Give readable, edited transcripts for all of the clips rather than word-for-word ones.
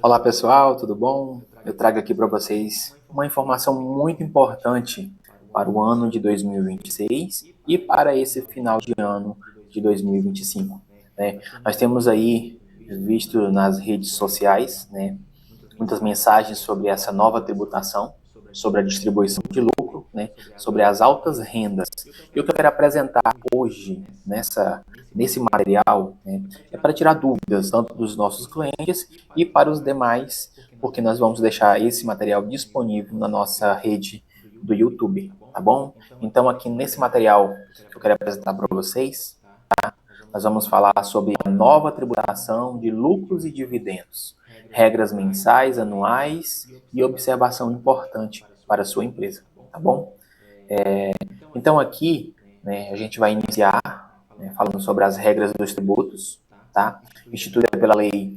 Olá pessoal, tudo bom? Eu trago aqui para vocês uma informação muito importante para o ano de 2026 e para esse final de ano de 2025. Né? Nós temos aí visto nas redes sociais, né, muitas mensagens sobre essa nova tributação, sobre a distribuição de lucro, né, sobre as altas rendas. E o que eu quero apresentar hoje nesse material, né, é para tirar dúvidas tanto dos nossos clientes e para os demais, porque nós vamos deixar esse material disponível na nossa rede do YouTube, tá bom? Então aqui nesse material que eu quero apresentar para vocês, nós vamos falar sobre a nova tributação de lucros e dividendos, regras mensais, anuais e observação importante para a sua empresa, tá bom? Então aqui, né, a gente vai iniciar, né, falando sobre as regras dos tributos, tá? Instituída pela Lei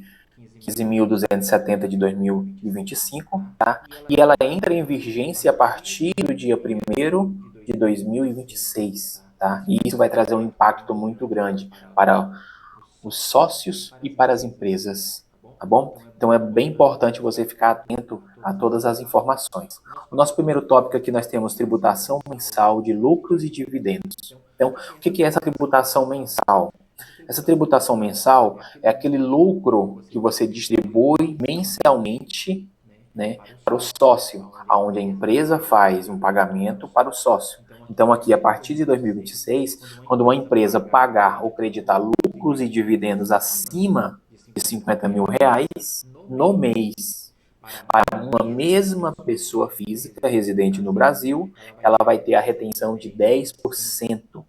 15.270 de 2025, tá? E ela entra em vigência a partir do dia 1º de 2026, tá? E isso vai trazer um impacto muito grande para os sócios e para as empresas, tá bom? Então é bem importante você ficar atento a todas as informações. O nosso primeiro tópico aqui nós temos tributação mensal de lucros e dividendos. Então, o que é essa tributação mensal? Essa tributação mensal é aquele lucro que você distribui mensalmente, né, para o sócio, aonde a empresa faz um pagamento para o sócio. Então, aqui, a partir de 2026, quando uma empresa pagar ou creditar lucros e dividendos acima de 50 mil reais no mês, para uma mesma pessoa física residente no Brasil, ela vai ter a retenção de 10%.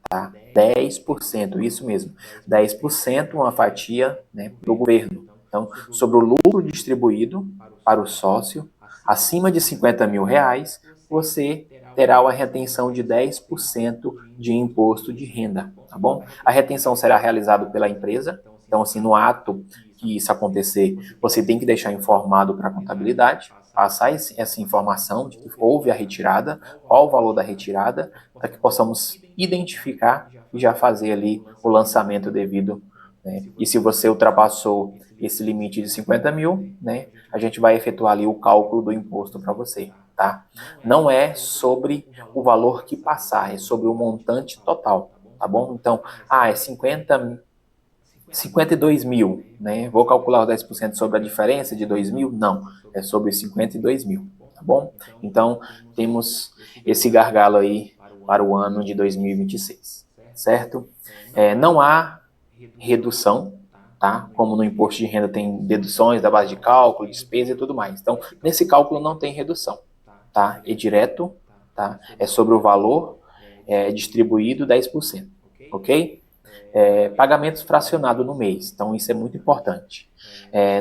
Tá? 10%, isso mesmo. 10% uma fatia, né, para o governo. Então, sobre o lucro distribuído para o sócio, acima de 50 mil reais, você terá uma retenção de 10% de imposto de renda, tá bom? A retenção será realizada pela empresa, então, assim, no ato que isso acontecer, você tem que deixar informado para a contabilidade, passar essa informação de que houve a retirada, qual o valor da retirada, para que possamos identificar e já fazer ali o lançamento devido, né? E se você ultrapassou esse limite de 50 mil, né, a gente vai efetuar ali o cálculo do imposto para você, tá? Não é sobre o valor que passar, é sobre o montante total, tá bom? Então, é 52 mil, né? Vou calcular os 10% sobre a diferença de 2 mil? Não, é sobre 52 mil, tá bom? Então, temos esse gargalo aí para o ano de 2026, certo? Não há redução, tá? Como no imposto de renda tem deduções da base de cálculo, despesa e tudo mais. Então, nesse cálculo não tem redução, tá? É direto, tá? É sobre o valor distribuído 10%, ok? Pagamentos fracionados no mês. Então, isso é muito importante.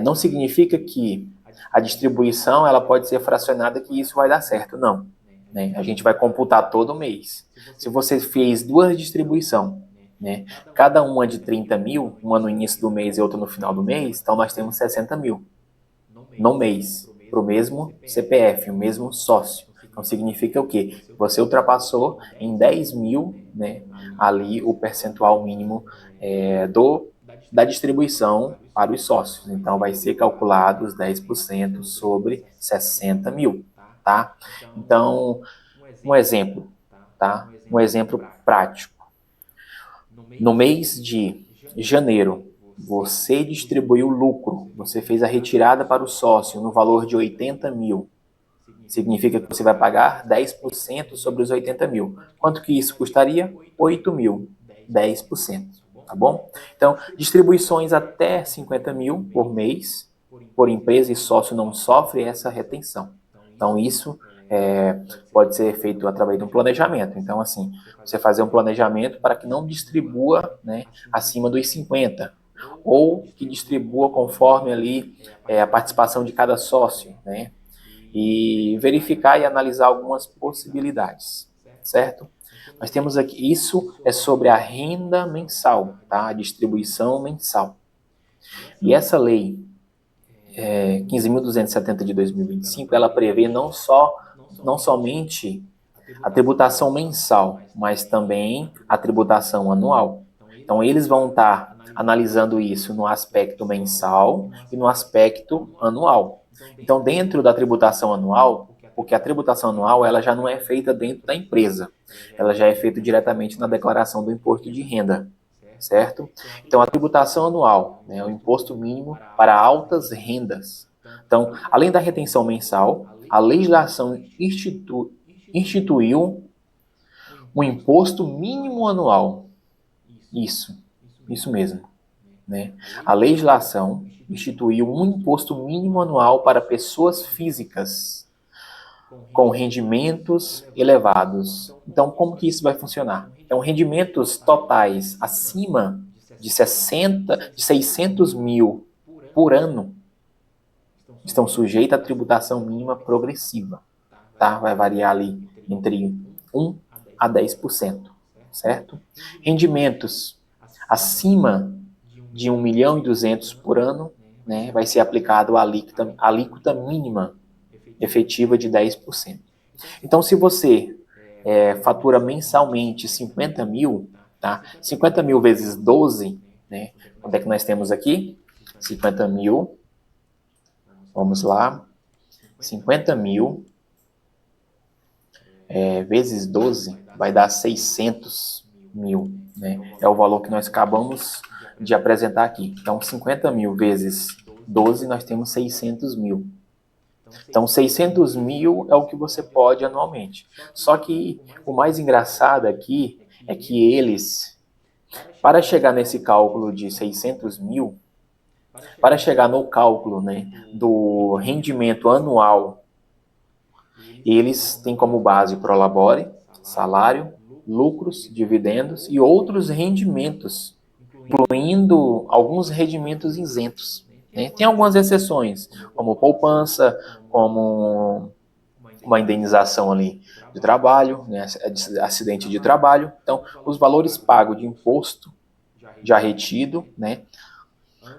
Não significa que a distribuição ela pode ser fracionada que isso vai dar certo. Não. Né? A gente vai computar todo mês. Se você fez duas distribuições, né, cada uma de 30 mil, uma no início do mês e outra no final do mês, então nós temos 60 mil no mês para o mesmo CPF, o mesmo sócio. Então significa o quê? Você ultrapassou em 10 mil, né, ali o percentual mínimo da distribuição para os sócios. Então vai ser calculado os 10% sobre 60 mil, tá? Então, um exemplo, tá? Um exemplo prático. No mês de janeiro, você distribuiu lucro, você fez a retirada para o sócio no valor de 80 mil. Significa que você vai pagar 10% sobre os 80 mil. Quanto que isso custaria? 8 mil. 10%. Tá bom? Então, distribuições até 50 mil por mês, por empresa e sócio não sofre essa retenção. Então, isso pode ser feito através de um planejamento. Então, assim, você fazer um planejamento para que não distribua, né, acima dos 50, ou que distribua conforme ali a participação de cada sócio, né? E verificar e analisar algumas possibilidades, certo? Nós temos aqui, isso é sobre a renda mensal, tá? A distribuição mensal. E essa lei 15.270 de 2025, ela prevê não somente a tributação mensal, mas também a tributação anual. Então, eles vão estar analisando isso no aspecto mensal e no aspecto anual. Então, dentro da tributação anual, porque a tributação anual ela já não é feita dentro da empresa, ela já é feita diretamente na declaração do imposto de renda, certo? Então, a tributação anual, né, é o imposto mínimo para altas rendas. Então, além da retenção mensal, a legislação instituiu um imposto mínimo anual. Isso mesmo. Né? A legislação instituiu um imposto mínimo anual para pessoas físicas com rendimentos elevados. Então, como que isso vai funcionar? Então, rendimentos totais acima de 600 mil por ano estão sujeitos à tributação mínima progressiva. Tá? Vai variar ali entre 1 a 10%, certo? Rendimentos acima de 1.200.000 por ano, né, vai ser aplicado a alíquota mínima efetiva de 10%. Então, se você fatura mensalmente 50 mil, tá? 50 mil vezes 12, né? Quanto é que nós temos aqui? 50 mil, vamos lá, 50 mil vezes 12 vai dar 600 mil, né? É o valor que nós acabamos de apresentar aqui. Então, 50 mil vezes 12, nós temos 600 mil. Então, 600 mil é o que você pode anualmente. Só que o mais engraçado aqui é que eles, para chegar nesse cálculo de 600 mil, para chegar no cálculo, né, do rendimento anual, eles têm como base prolabore, salário, lucros, dividendos e outros rendimentos, incluindo alguns rendimentos isentos. Né? Tem algumas exceções, como poupança, como uma indenização ali de trabalho, né, acidente de trabalho. Então, os valores pagos de imposto já retido, né,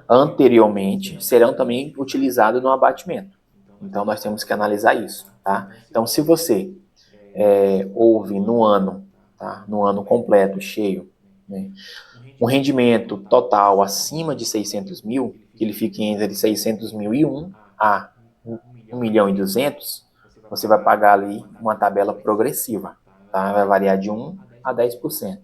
anteriormente, serão também utilizados no abatimento. Então, nós temos que analisar isso, tá? Então, se você houve no ano, tá, no ano completo, cheio, né, um rendimento total acima de 600 mil, que ele fique entre 600 mil e 1 a 1.200.000, você vai pagar ali uma tabela progressiva, tá? Vai variar de 1 a 10%,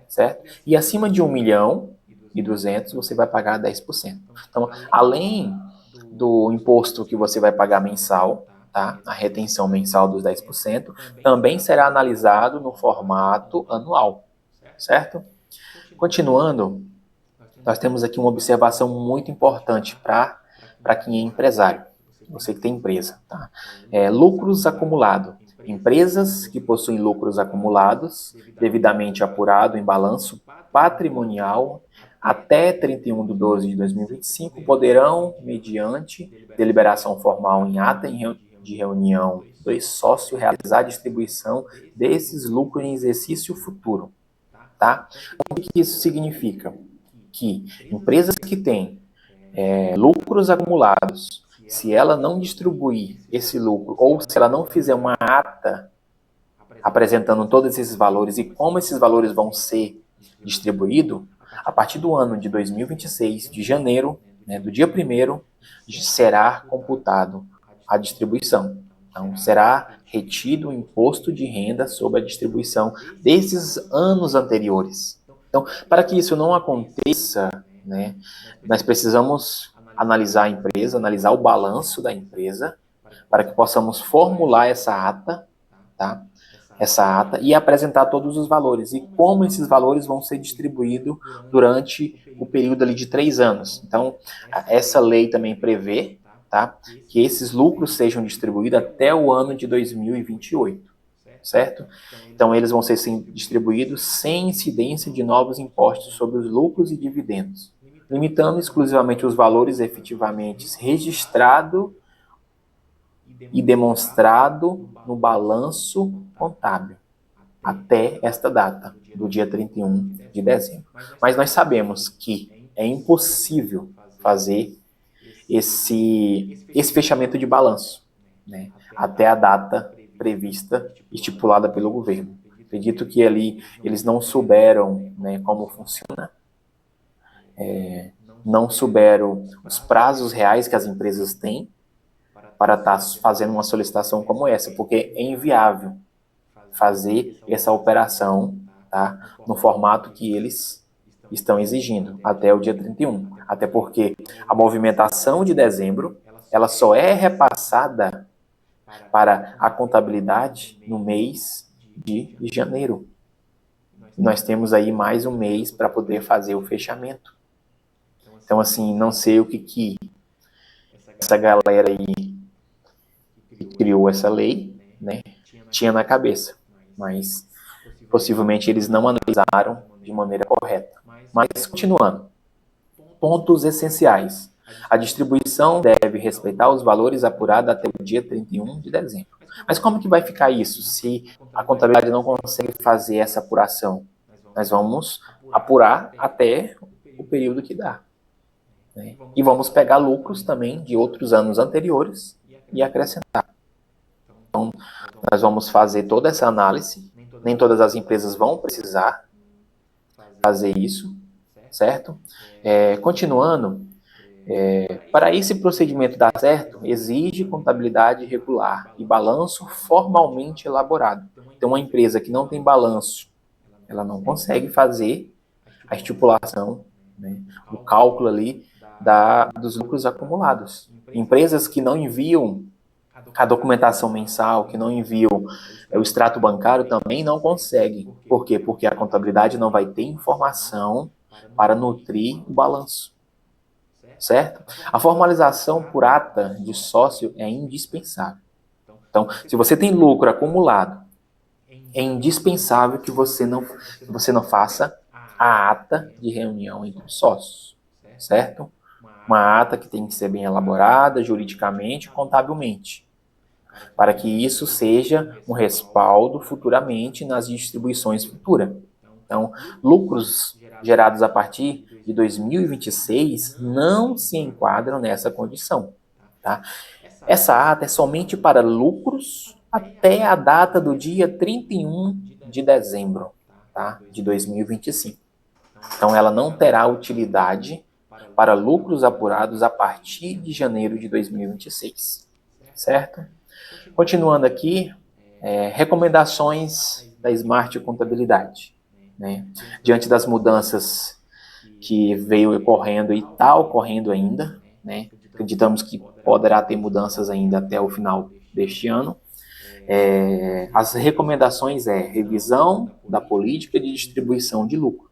certo? E acima de 1.200.000, você vai pagar 10%. Então, além do imposto que você vai pagar mensal, tá? A retenção mensal dos 10%, também será analisado no formato anual, certo? Continuando, nós temos aqui uma observação muito importante para quem é empresário, você que tem empresa. Tá? Lucros acumulados. Empresas que possuem lucros acumulados, devidamente apurado em balanço patrimonial, até 31 de 2025, poderão, mediante deliberação formal em ata de reunião dos sócios, realizar a distribuição desses lucros em exercício futuro. Tá? O que isso significa? Que empresas que têm lucros acumulados, se ela não distribuir esse lucro, ou se ela não fizer uma ata apresentando todos esses valores e como esses valores vão ser distribuídos, a partir do ano de 2026, de janeiro, né, do dia 1º, será computado a distribuição. Então, será retido o imposto de renda sobre a distribuição desses anos anteriores. Então, para que isso não aconteça, né, nós precisamos analisar a empresa, analisar o balanço da empresa, para que possamos formular essa ata, tá? Essa ata e apresentar todos os valores e como esses valores vão ser distribuídos durante o período ali de 3 anos. Então, essa lei também prevê, tá, que esses lucros sejam distribuídos até o ano de 2028, certo? Então, eles vão ser distribuídos sem incidência de novos impostos sobre os lucros e dividendos, limitando exclusivamente os valores efetivamente registrados e demonstrado no balanço contábil até esta data, do dia 31 de dezembro. Mas nós sabemos que é impossível fazer esse fechamento de balanço, né, até a data prevista, estipulada pelo governo. Acredito que ali eles não souberam, né, como funciona não souberam os prazos reais que as empresas têm para estar fazendo uma solicitação como essa, porque é inviável fazer essa operação, tá, no formato que eles estão exigindo até o dia 31. Até porque a movimentação de dezembro, ela só é repassada para a contabilidade no mês de janeiro. Nós temos aí mais um mês para poder fazer o fechamento. Então, assim, não sei o que essa galera aí que criou essa lei, né, tinha na cabeça. Mas possivelmente eles não analisaram de maneira correta. Mas, continuando. Pontos essenciais. A distribuição deve respeitar os valores apurados até o dia 31 de dezembro. Mas como que vai ficar isso se a contabilidade não consegue fazer essa apuração? Nós vamos apurar até o período que dá, né? E vamos pegar lucros também de outros anos anteriores e acrescentar. Então, nós vamos fazer toda essa análise. Nem todas as empresas vão precisar fazer isso, certo? Continuando, para esse procedimento dar certo, exige contabilidade regular e balanço formalmente elaborado. Então, uma empresa que não tem balanço, ela não consegue fazer a estipulação, né, o cálculo ali dos lucros acumulados. Empresas que não enviam a documentação mensal, que não enviam o extrato bancário, também não conseguem. Por quê? Porque a contabilidade não vai ter informação para nutrir o balanço, certo? A formalização por ata de sócio é indispensável. Então, se você tem lucro acumulado, é indispensável que você não faça a ata de reunião entre os sócios, certo? Uma ata que tem que ser bem elaborada, juridicamente e contabilmente, para que isso seja um respaldo futuramente nas distribuições futuras. Então, lucros gerados a partir de 2026 não se enquadram nessa condição, tá? Essa ata é somente para lucros até a data do dia 31 de dezembro, tá, de 2025. Então, ela não terá utilidade para lucros apurados a partir de janeiro de 2026, certo? Continuando aqui, recomendações da Smart Contabilidade, né? Diante das mudanças que veio ocorrendo e está ocorrendo ainda, né? Acreditamos que poderá ter mudanças ainda até o final deste ano. As recomendações revisão da política de distribuição de lucro.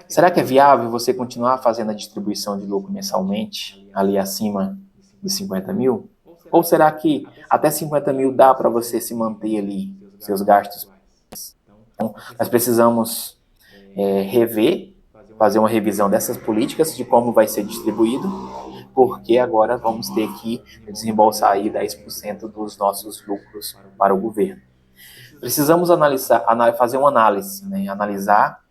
Será que é viável você continuar fazendo a distribuição de lucro mensalmente, ali acima de 50 mil? Ou será que até 50 mil dá para você se manter ali, seus gastos? Então, nós precisamos rever, fazer uma revisão dessas políticas, de como vai ser distribuído, porque agora vamos ter que desembolsar aí 10% dos nossos lucros para o governo. Precisamos fazer uma análise, né? Analisar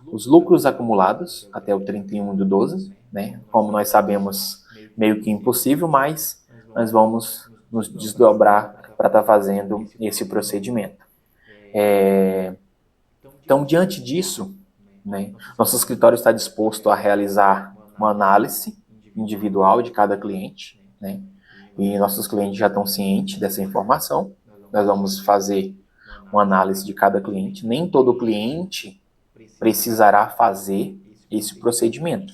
os lucros acumulados até o 31/12, né? Como nós sabemos, meio que impossível, mas nós vamos nos desdobrar para estar fazendo esse procedimento. Então, diante disso, né, nosso escritório está disposto a realizar uma análise individual de cada cliente, né? E nossos clientes já estão cientes dessa informação. Nós vamos fazer uma análise de cada cliente. Nem todo cliente precisará fazer esse procedimento,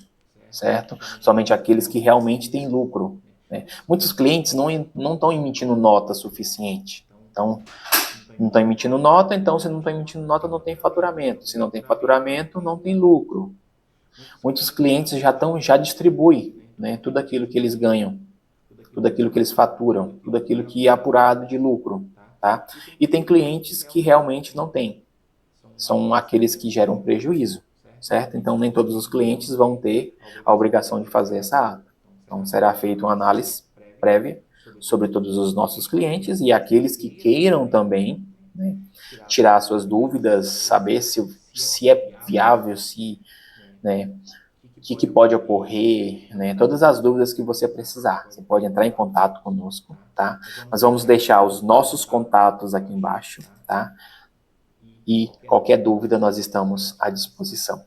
certo? Somente aqueles que realmente têm lucro, né? Muitos clientes não estão emitindo nota suficiente. Então, não estão emitindo nota, então se não estão emitindo nota, não tem faturamento. Se não tem faturamento, não tem lucro. Muitos clientes já distribuem, né, tudo aquilo que eles ganham, tudo aquilo que eles faturam, tudo aquilo que é apurado de lucro, tá? E tem clientes que realmente não têm. São aqueles que geram prejuízo, certo? Então, nem todos os clientes vão ter a obrigação de fazer essa ata. Então, será feita uma análise prévia sobre todos os nossos clientes e aqueles que queiram também, né, tirar suas dúvidas, saber se é viável, né, o que pode ocorrer, né, todas as dúvidas que você precisar. Você pode entrar em contato conosco, tá? Nós vamos deixar os nossos contatos aqui embaixo, tá? E qualquer dúvida nós estamos à disposição.